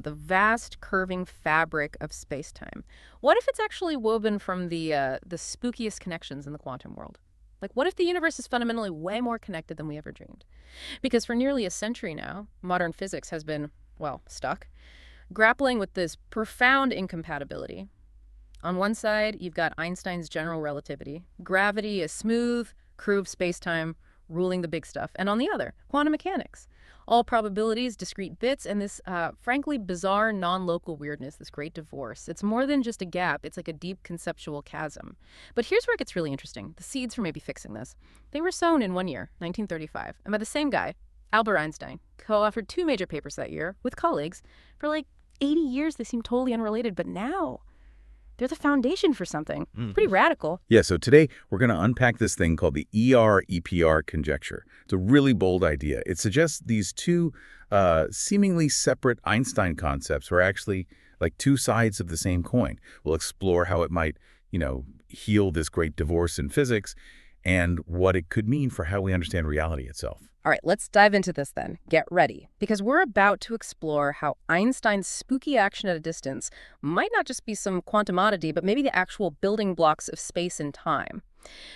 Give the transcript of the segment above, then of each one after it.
The vast curving fabric of space-time. What if it's actually woven from the spookiest connections in the quantum world? Like, what if the universe is fundamentally way more connected than we ever dreamed? Because for nearly a century now, modern physics has been, well, stuck, grappling with this profound incompatibility. On one side, you've got Einstein's general relativity. Gravity is smooth, curved space-time, ruling the big stuff. And on the other, quantum mechanics. All probabilities, discrete bits, and this, frankly, bizarre non-local weirdness, this great divorce. It's more than just a gap. It's like a deep conceptual chasm. But here's where it gets really interesting. The seeds for maybe fixing this. They were sown in one year, 1935, and by the same guy, Albert Einstein, co-authored two major papers that year with colleagues. For like 80 years, they seemed totally unrelated, but now they're the foundation for something pretty radical. Yeah, so today we're going to unpack this thing called the ER EPR conjecture. It's a really bold idea. It suggests these two seemingly separate Einstein concepts are actually like two sides of the same coin. We'll explore how it might, heal this great divorce in physics and what it could mean for how we understand reality itself. All right, let's dive into this then. Get ready, because we're about to explore how Einstein's spooky action at a distance might not just be some quantum oddity, but maybe the actual building blocks of space and time.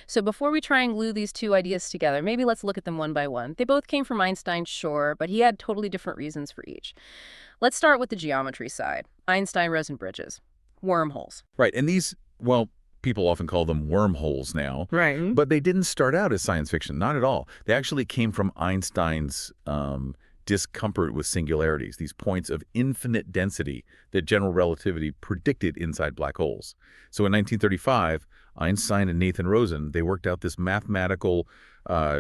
So before we try and glue these two ideas together, maybe let's look at them one by one. They both came from Einstein, sure, but he had totally different reasons for each. Let's start with the geometry side. Einstein-Rosen bridges. Wormholes. Right, and these, well, people often call them wormholes now. Right. But they didn't start out as science fiction, not at all. They actually came from Einstein's discomfort with singularities, these points of infinite density that general relativity predicted inside black holes. So in 1935, Einstein and Nathan Rosen, they worked out this mathematical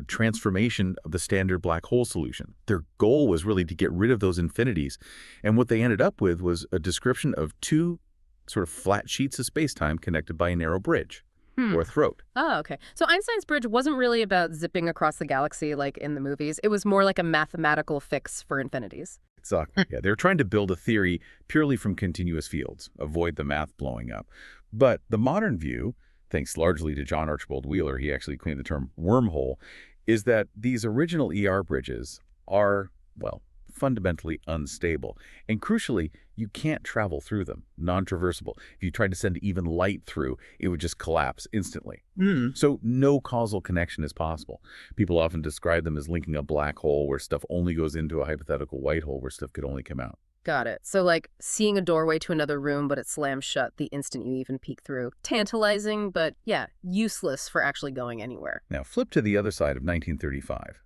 transformation of the standard black hole solution. Their goal was really to get rid of those infinities. And what they ended up with was a description of two sort of flat sheets of space-time connected by a narrow bridge or throat. Oh, okay. So Einstein's bridge wasn't really about zipping across the galaxy like in the movies. It was more like a mathematical fix for infinities. Exactly. Yeah, they're trying to build a theory purely from continuous fields, avoid the math blowing up. But the modern view, thanks largely to John Archibald Wheeler, he actually coined the term wormhole, is that these original ER bridges are, well, fundamentally unstable. And crucially, you can't travel through them, non-traversable. If you tried to send even light through, it would just collapse instantly. So no causal connection is possible. People often describe them as linking a black hole where stuff only goes into a hypothetical white hole where stuff could only come out. Got it. So like seeing a doorway to another room, but it slams shut the instant you even peek through. Tantalizing, but yeah, useless for actually going anywhere. Now flip to the other side of 1935.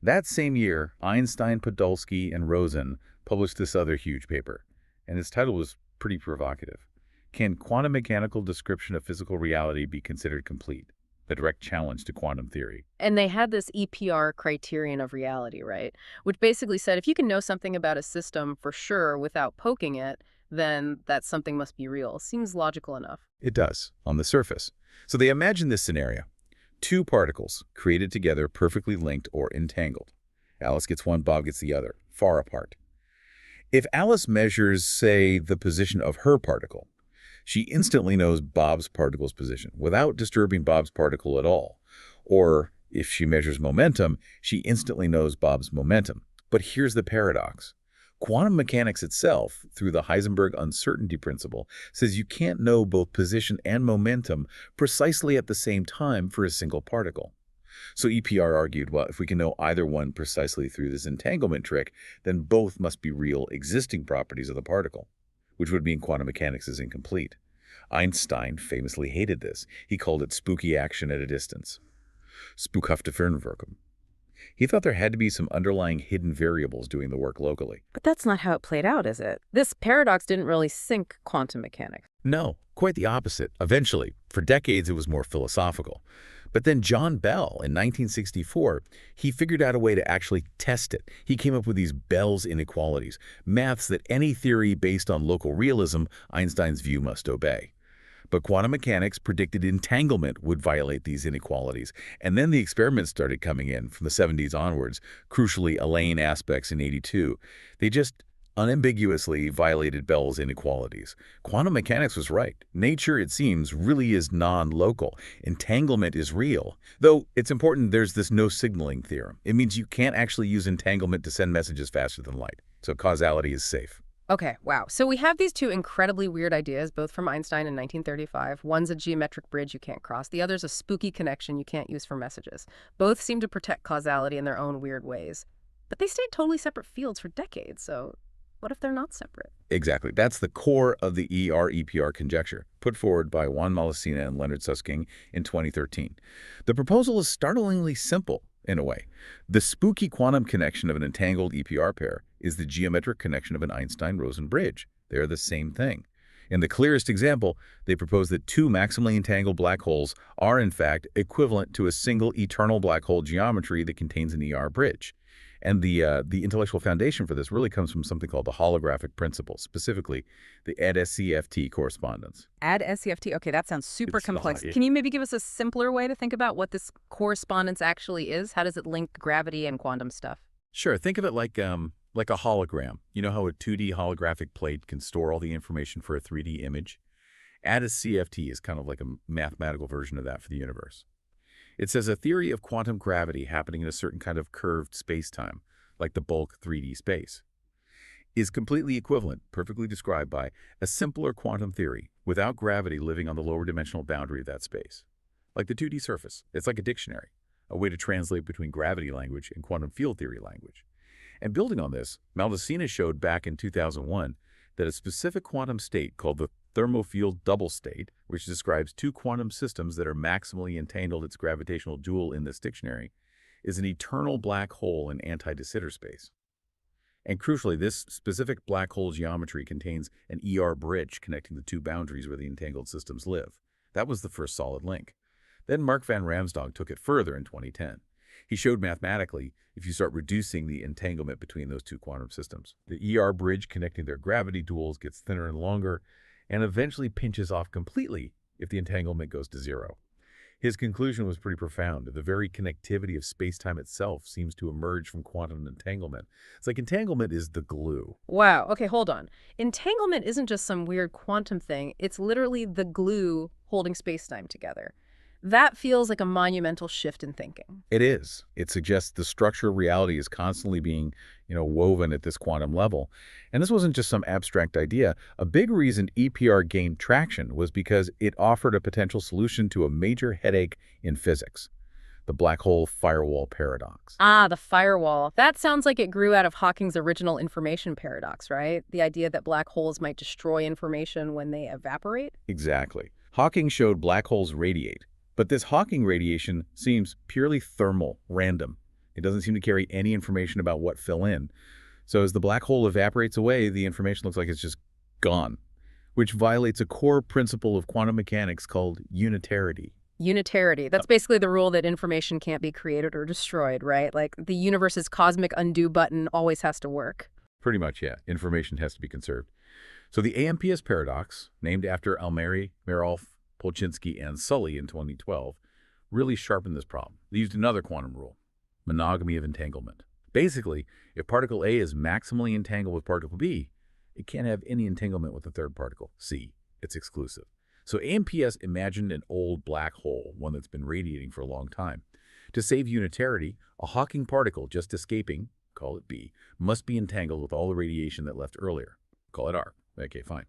That same year, Einstein, Podolsky, and Rosen published this other huge paper, and its title was pretty provocative. Can quantum mechanical description of physical reality be considered complete? A direct challenge to quantum theory. And they had this EPR criterion of reality, right? Which basically said if you can know something about a system for sure without poking it, then that something must be real. Seems logical enough. It does, on the surface. So they imagine this scenario. Two particles created together, perfectly linked or entangled. Alice gets one, Bob gets the other, far apart. If Alice measures, say, the position of her particle, she instantly knows Bob's particle's position without disturbing Bob's particle at all. Or if she measures momentum, she instantly knows Bob's momentum. But here's the paradox. Quantum mechanics itself, through the Heisenberg uncertainty principle, says you can't know both position and momentum precisely at the same time for a single particle. So EPR argued, well, if we can know either one precisely through this entanglement trick, then both must be real existing properties of the particle, which would mean quantum mechanics is incomplete. Einstein famously hated this. He called it spooky action at a distance. Spookhafte Fernwirkung. He thought there had to be some underlying hidden variables doing the work locally. But that's not how it played out, is it? This paradox didn't really sink quantum mechanics. No, quite the opposite. Eventually, for decades, it was more philosophical. But then John Bell, in 1964, he figured out a way to actually test it. He came up with these Bell's inequalities, maths that any theory based on local realism, Einstein's view must obey. But quantum mechanics predicted entanglement would violate these inequalities. And then the experiments started coming in from the 70s onwards, crucially Alain aspects in 82. They just unambiguously violated Bell's inequalities. Quantum mechanics was right. Nature, it seems, really is non-local. Entanglement is real. Though it's important there's this no signaling theorem. It means you can't actually use entanglement to send messages faster than light. So causality is safe. Okay, wow. So we have these two incredibly weird ideas, both from Einstein in 1935. One's a geometric bridge you can't cross. The other's a spooky connection you can't use for messages. Both seem to protect causality in their own weird ways. But they stayed totally separate fields for decades, so what if they're not separate? Exactly. That's the core of the ER EPR conjecture, put forward by Juan Maldacena and Leonard Susskind in 2013. The proposal is startlingly simple, in a way. The spooky quantum connection of an entangled EPR pair is the geometric connection of an Einstein-Rosen bridge. They are the same thing. In the clearest example, they propose that two maximally entangled black holes are, in fact, equivalent to a single eternal black hole geometry that contains an ER bridge. And the intellectual foundation for this really comes from something called the holographic principle, specifically the add-SCFT correspondence. Add SCFT. Okay, that sounds super complex. Yeah. Can you maybe give us a simpler way to think about what this correspondence actually is? How does it link gravity and quantum stuff? Sure, think of it like a hologram. You know how a 2D holographic plate can store all the information for a 3D image? Add-SCFT is kind of like a mathematical version of that for the universe. It says a theory of quantum gravity happening in a certain kind of curved spacetime, like the bulk 3D space, is completely equivalent, perfectly described by a simpler quantum theory without gravity living on the lower dimensional boundary of that space. Like the 2D surface, it's like a dictionary, a way to translate between gravity language and quantum field theory language. And building on this, Maldacena showed back in 2001 that a specific quantum state called the thermofield double state, which describes two quantum systems that are maximally entangled its gravitational dual in this dictionary, is an eternal black hole in anti-de Sitter space. And crucially, this specific black hole geometry contains an ER bridge connecting the two boundaries where the entangled systems live. That was the first solid link. Then Mark van Ramsdonk took it further in 2010. He showed mathematically, if you start reducing the entanglement between those two quantum systems, the ER bridge connecting their gravity duals gets thinner and longer, and eventually pinches off completely if the entanglement goes to zero. His conclusion was pretty profound. The very connectivity of space-time itself seems to emerge from quantum entanglement. It's like entanglement is the glue. Wow. Okay, hold on. Entanglement isn't just some weird quantum thing. It's literally the glue holding space-time together. That feels like a monumental shift in thinking. It is. It suggests the structure of reality is constantly being, woven at this quantum level. And this wasn't just some abstract idea. A big reason EPR gained traction was because it offered a potential solution to a major headache in physics, the black hole firewall paradox. Ah, the firewall. That sounds like it grew out of Hawking's original information paradox, right? The idea that black holes might destroy information when they evaporate? Exactly. Hawking showed black holes radiate. But this Hawking radiation seems purely thermal, random. It doesn't seem to carry any information about what fell in. So as the black hole evaporates away, the information looks like it's just gone, which violates a core principle of quantum mechanics called unitarity. Unitarity. That's basically the rule that information can't be created or destroyed, right? Like the universe's cosmic undo button always has to work. Pretty much, yeah. Information has to be conserved. So the AMPS paradox, named after Almeri, Merolf, Polchinski, and Sully in 2012, really sharpened this problem. They used another quantum rule, monogamy of entanglement. Basically, if particle A is maximally entangled with particle B, it can't have any entanglement with the third particle, C. It's exclusive. So AMPS imagined an old black hole, one that's been radiating for a long time. To save unitarity, a Hawking particle just escaping, call it B, must be entangled with all the radiation that left earlier. Call it R. Okay, fine.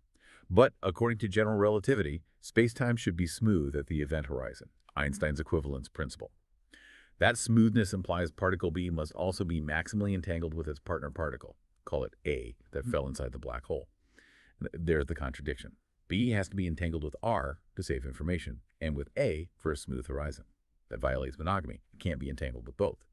But according to general relativity, spacetime should be smooth at the event horizon, Einstein's equivalence principle. That smoothness implies particle B must also be maximally entangled with its partner particle, call it A, that fell inside the black hole. There's the contradiction. B has to be entangled with R to save information, and with A for a smooth horizon. That violates monogamy. It can't be entangled with both.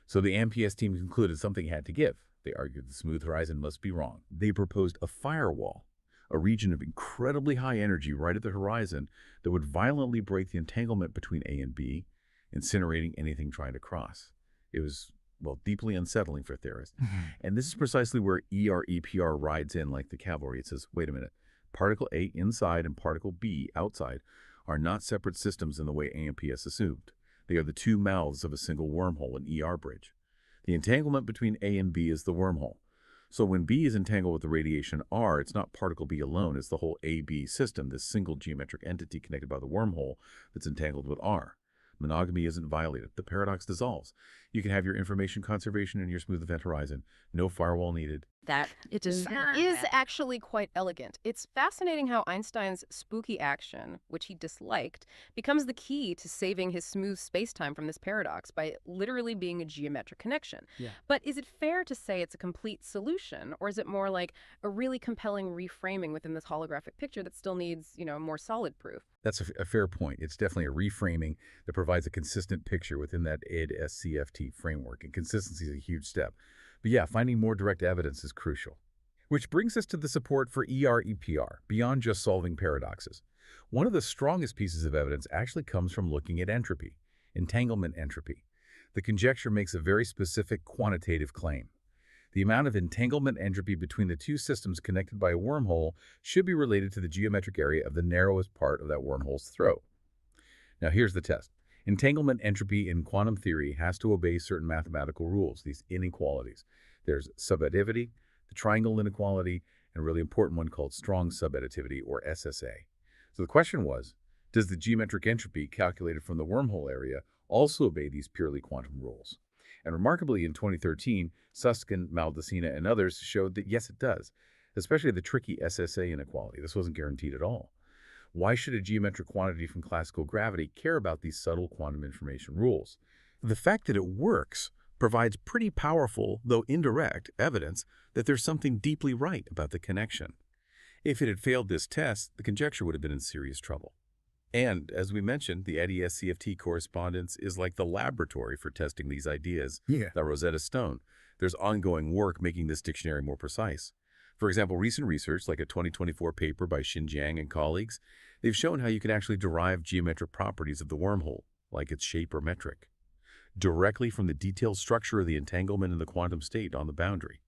So the AMPS team concluded something had to give. They argued the smooth horizon must be wrong. They proposed a firewall, a region of incredibly high energy right at the horizon that would violently break the entanglement between A and B, incinerating anything trying to cross. It was, well, deeply unsettling for theorists. And this is precisely where ER EPR rides in like the cavalry. It says, wait a minute, particle A inside and particle B outside are not separate systems in the way AMPS assumed. They are the two mouths of a single wormhole, an ER bridge. The entanglement between A and B is the wormhole. So when B is entangled with the radiation R, it's not particle B alone, it's the whole AB system, this single geometric entity connected by the wormhole that's entangled with R. Monogamy isn't violated. The paradox dissolves. You can have your information conservation and your smooth event horizon. No firewall needed. That is actually quite elegant. It's fascinating how Einstein's spooky action, which he disliked, becomes the key to saving his smooth spacetime from this paradox by literally being a geometric connection. Yeah. But is it fair to say it's a complete solution, or is it more like a really compelling reframing within this holographic picture that still needs, more solid proof? That's a fair point. It's definitely a reframing that provides a consistent picture within that id-SCFT framework, and consistency is a huge step. But yeah, finding more direct evidence is crucial. Which brings us to the support for ER EPR, beyond just solving paradoxes. One of the strongest pieces of evidence actually comes from looking at entropy, entanglement entropy. The conjecture makes a very specific quantitative claim. The amount of entanglement entropy between the two systems connected by a wormhole should be related to the geometric area of the narrowest part of that wormhole's throat. Now here's the test. Entanglement entropy in quantum theory has to obey certain mathematical rules, these inequalities. There's subadditivity, the triangle inequality, and a really important one called strong subadditivity, or SSA. So the question was, does the geometric entropy calculated from the wormhole area also obey these purely quantum rules? And remarkably, in 2013, Susskind, Maldacena, and others showed that yes, it does, especially the tricky SSA inequality. This wasn't guaranteed at all. Why should a geometric quantity from classical gravity care about these subtle quantum information rules? The fact that it works provides pretty powerful, though indirect, evidence that there's something deeply right about the connection. If it had failed this test, the conjecture would have been in serious trouble. And, as we mentioned, the EDS-CFT correspondence is like the laboratory for testing these ideas, the Rosetta Stone. There's ongoing work making this dictionary more precise. For example, recent research, like a 2024 paper by Xinjiang and colleagues, they've shown how you can actually derive geometric properties of the wormhole, like its shape or metric, directly from the detailed structure of the entanglement in the quantum state on the boundary.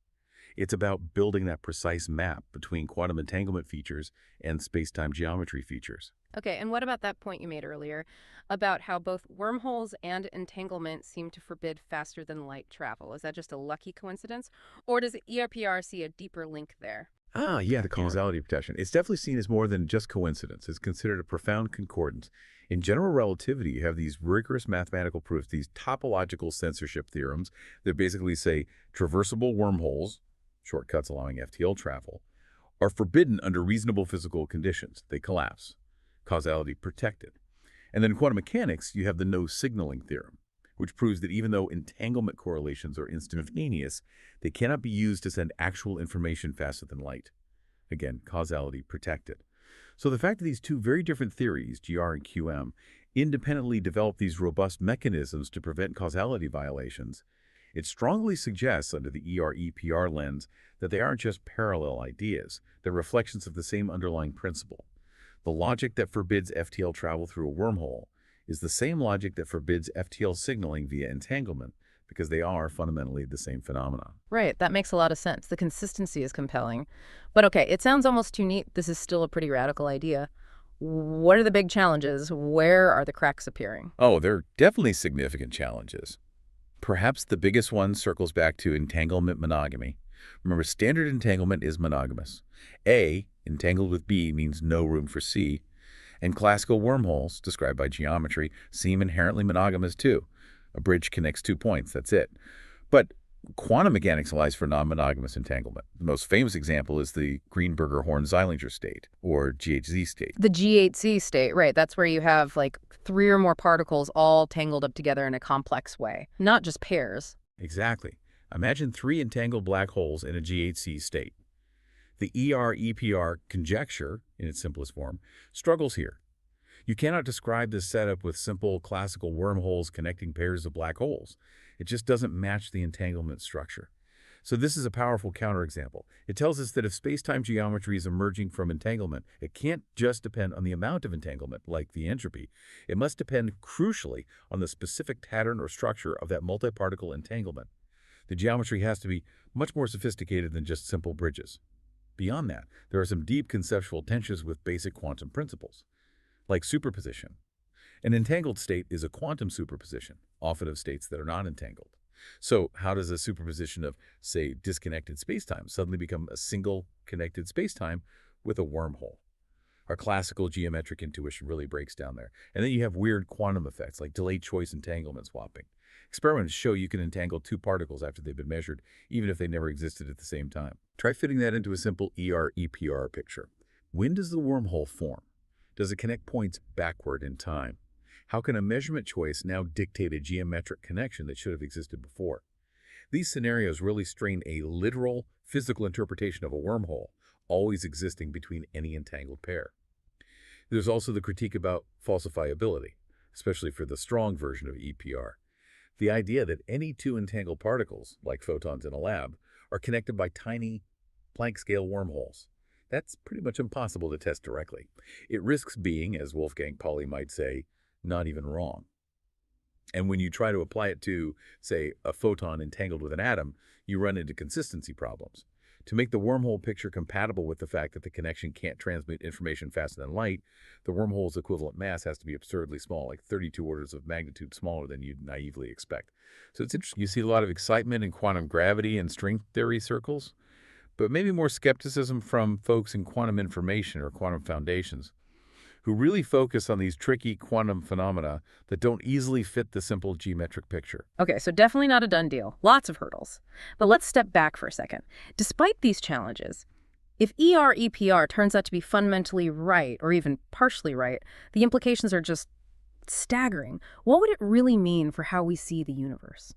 It's about building that precise map between quantum entanglement features and space-time geometry features. Okay, and what about that point you made earlier about how both wormholes and entanglement seem to forbid faster than light travel? Is that just a lucky coincidence, or does ERPR see a deeper link there? Yeah, the causality protection. It's definitely seen as more than just coincidence. It's considered a profound concordance. In general relativity, you have these rigorous mathematical proofs, these topological censorship theorems that basically say traversable wormholes, shortcuts allowing FTL travel, are forbidden under reasonable physical conditions. They collapse. Causality protected. And then in quantum mechanics, you have the no signaling theorem, which proves that even though entanglement correlations are instantaneous, they cannot be used to send actual information faster than light. Again, causality protected. So the fact that these two very different theories, GR and QM, independently develop these robust mechanisms to prevent causality violations, it strongly suggests, under the ER EPR lens, that they aren't just parallel ideas, they're reflections of the same underlying principle. The logic that forbids FTL travel through a wormhole is the same logic that forbids FTL signaling via entanglement, because they are fundamentally the same phenomenon. Right, that makes a lot of sense. The consistency is compelling. But okay, it sounds almost too neat. This is still a pretty radical idea. What are the big challenges? Where are the cracks appearing? Oh, there are definitely significant challenges. Perhaps the biggest one circles back to entanglement monogamy. Remember, standard entanglement is monogamous. A, entangled with B, means no room for C. And classical wormholes, described by geometry, seem inherently monogamous too. A bridge connects 2 points, that's it. But quantum mechanics allows for non-monogamous entanglement. The most famous example is the Greenberger-Horn-Zeilinger state, or GHZ state. The G8Z state, right. That's where you have like 3 or more particles all tangled up together in a complex way, not just pairs. Exactly. Imagine 3 entangled black holes in a G8Z state. The ER EPR conjecture, in its simplest form, struggles here. You cannot describe this setup with simple classical wormholes connecting pairs of black holes. It just doesn't match the entanglement structure. So this is a powerful counterexample. It tells us that if space-time geometry is emerging from entanglement, it can't just depend on the amount of entanglement, like the entropy. It must depend, crucially, on the specific pattern or structure of that multi-particle entanglement. The geometry has to be much more sophisticated than just simple bridges. Beyond that, there are some deep conceptual tensions with basic quantum principles, like superposition. An entangled state is a quantum superposition, often of states that are not entangled. So how does a superposition of, say, disconnected spacetime suddenly become a single connected spacetime with a wormhole? Our classical geometric intuition really breaks down there. And then you have weird quantum effects like delayed choice entanglement swapping. Experiments show you can entangle two particles after they've been measured, even if they never existed at the same time. Try fitting that into a simple ER EPR picture. When does the wormhole form? Does it connect points backward in time? How can a measurement choice now dictate a geometric connection that should have existed before? These scenarios really strain a literal, physical interpretation of a wormhole, always existing between any entangled pair. There's also the critique about falsifiability, especially for the strong version of EPR. The idea that any two entangled particles, like photons in a lab, are connected by tiny, Planck-scale wormholes. That's pretty much impossible to test directly. It risks being, as Wolfgang Pauli might say, not even wrong. And when you try to apply it to, say, a photon entangled with an atom, you run into consistency problems. To make the wormhole picture compatible with the fact that the connection can't transmit information faster than light, the wormhole's equivalent mass has to be absurdly small, like 32 orders of magnitude smaller than you'd naively expect. So it's interesting. You see a lot of excitement in quantum gravity and string theory circles, but maybe more skepticism from folks in quantum information or quantum foundations, who really focus on these tricky quantum phenomena that don't easily fit the simple geometric picture. Okay, so definitely not a done deal. Lots of hurdles. But let's step back for a second. Despite these challenges, if ER EPR turns out to be fundamentally right, or even partially right, the implications are just staggering. What would it really mean for how we see the universe?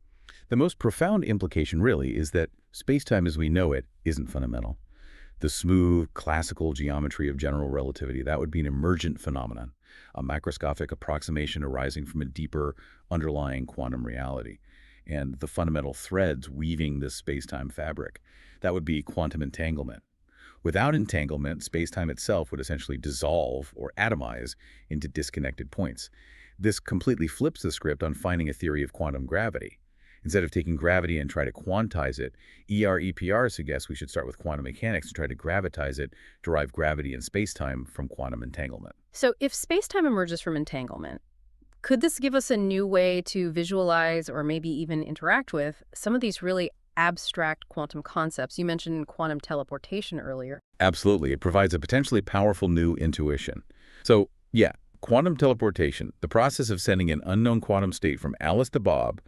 The most profound implication, really, is that spacetime as we know it isn't fundamental. The smooth, classical geometry of general relativity, that would be an emergent phenomenon, a macroscopic approximation arising from a deeper underlying quantum reality. And the fundamental threads weaving this spacetime fabric, that would be quantum entanglement. Without entanglement, spacetime itself would essentially dissolve or atomize into disconnected points. This completely flips the script on finding a theory of quantum gravity. Instead of taking gravity and try to quantize it, ER-EPR suggests we should start with quantum mechanics and try to gravitize it, derive gravity and spacetime from quantum entanglement. So if spacetime emerges from entanglement, could this give us a new way to visualize or maybe even interact with some of these really abstract quantum concepts? You mentioned quantum teleportation earlier. Absolutely. It provides a potentially powerful new intuition. So, yeah, quantum teleportation, the process of sending an unknown quantum state from Alice to Bob,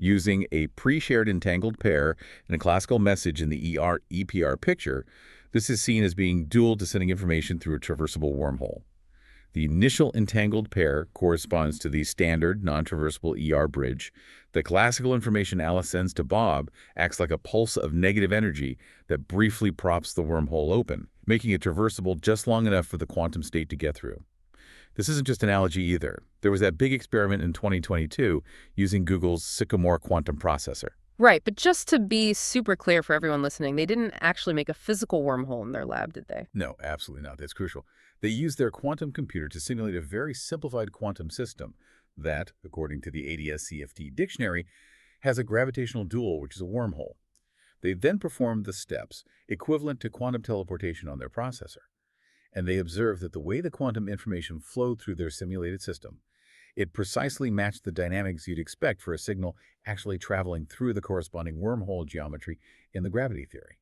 using a pre-shared entangled pair and a classical message in the ER-EPR picture, this is seen as being dual to sending information through a traversable wormhole. The initial entangled pair corresponds to the standard non-traversable ER bridge. The classical information Alice sends to Bob acts like a pulse of negative energy that briefly props the wormhole open, making it traversable just long enough for the quantum state to get through. This isn't just an analogy either. There was that big experiment in 2022 using Google's Sycamore quantum processor. Right, but just to be super clear for everyone listening, they didn't actually make a physical wormhole in their lab, did they? No, absolutely not. That's crucial. They used their quantum computer to simulate a very simplified quantum system that, according to the ADS-CFT dictionary, has a gravitational dual, which is a wormhole. They then performed the steps equivalent to quantum teleportation on their processor. And they observed that the way the quantum information flowed through their simulated system, it precisely matched the dynamics you'd expect for a signal actually traveling through the corresponding wormhole geometry in the gravity theory,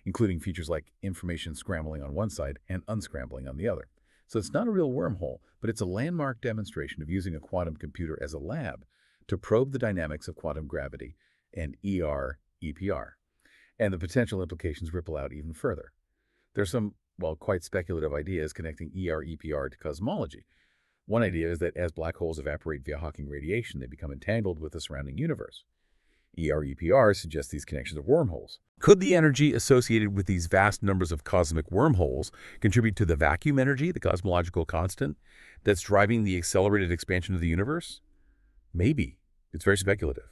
including features like information scrambling on one side and unscrambling on the other. So it's not a real wormhole, but it's a landmark demonstration of using a quantum computer as a lab to probe the dynamics of quantum gravity and ER-EPR. And the potential implications ripple out even further. There's some quite speculative ideas connecting ER-EPR to cosmology. One idea is that as black holes evaporate via Hawking radiation, they become entangled with the surrounding universe. ER-EPR suggests these connections are wormholes. Could the energy associated with these vast numbers of cosmic wormholes contribute to the vacuum energy, the cosmological constant, that's driving the accelerated expansion of the universe? Maybe. It's very speculative.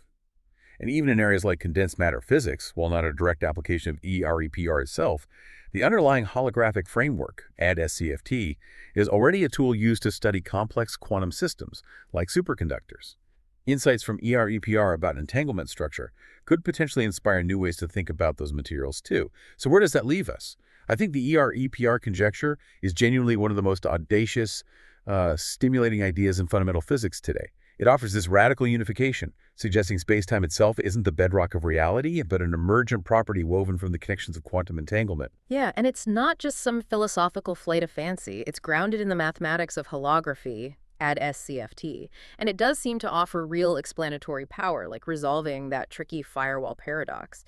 And even in areas like condensed matter physics, while not a direct application of ER-EPR itself, the underlying holographic framework, AD-SCFT, is already a tool used to study complex quantum systems, like superconductors. Insights from ER-EPR about entanglement structure could potentially inspire new ways to think about those materials too. So where does that leave us? I think the ER-EPR conjecture is genuinely one of the most audacious, stimulating ideas in fundamental physics today. It offers this radical unification, suggesting spacetime itself isn't the bedrock of reality, but an emergent property woven from the connections of quantum entanglement. Yeah, and it's not just some philosophical flight of fancy. It's grounded in the mathematics of holography, add SCFT. And it does seem to offer real explanatory power, like resolving that tricky firewall paradox.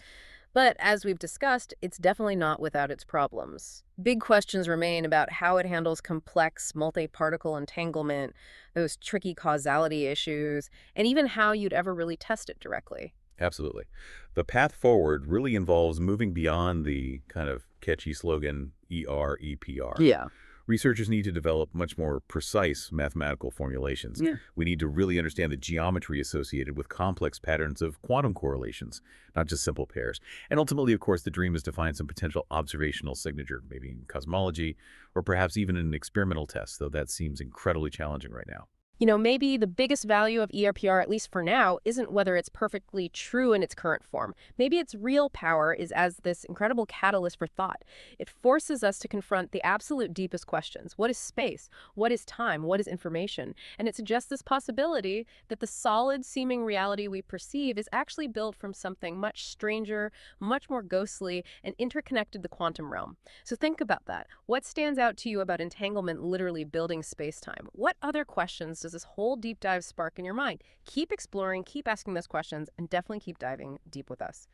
But as we've discussed, it's definitely not without its problems. Big questions remain about how it handles complex multi-particle entanglement, those tricky causality issues, and even how you'd ever really test it directly. Absolutely. The path forward really involves moving beyond the kind of catchy slogan ER EPR. Yeah. Researchers need to develop much more precise mathematical formulations. Yeah. We need to really understand the geometry associated with complex patterns of quantum correlations, not just simple pairs. And ultimately, of course, the dream is to find some potential observational signature, maybe in cosmology, or perhaps even in an experimental test, though that seems incredibly challenging right now. Maybe the biggest value of ERPR, at least for now, isn't whether it's perfectly true in its current form. Maybe its real power is as this incredible catalyst for thought. It forces us to confront the absolute deepest questions. What is space? What is time? What is information? And it suggests this possibility that the solid seeming reality we perceive is actually built from something much stranger, much more ghostly, and interconnected the quantum realm. So think about that. What stands out to you about entanglement literally building space-time? What other questions does this whole deep dive spark in your mind? Keep exploring, keep asking those questions, and definitely keep diving deep with us.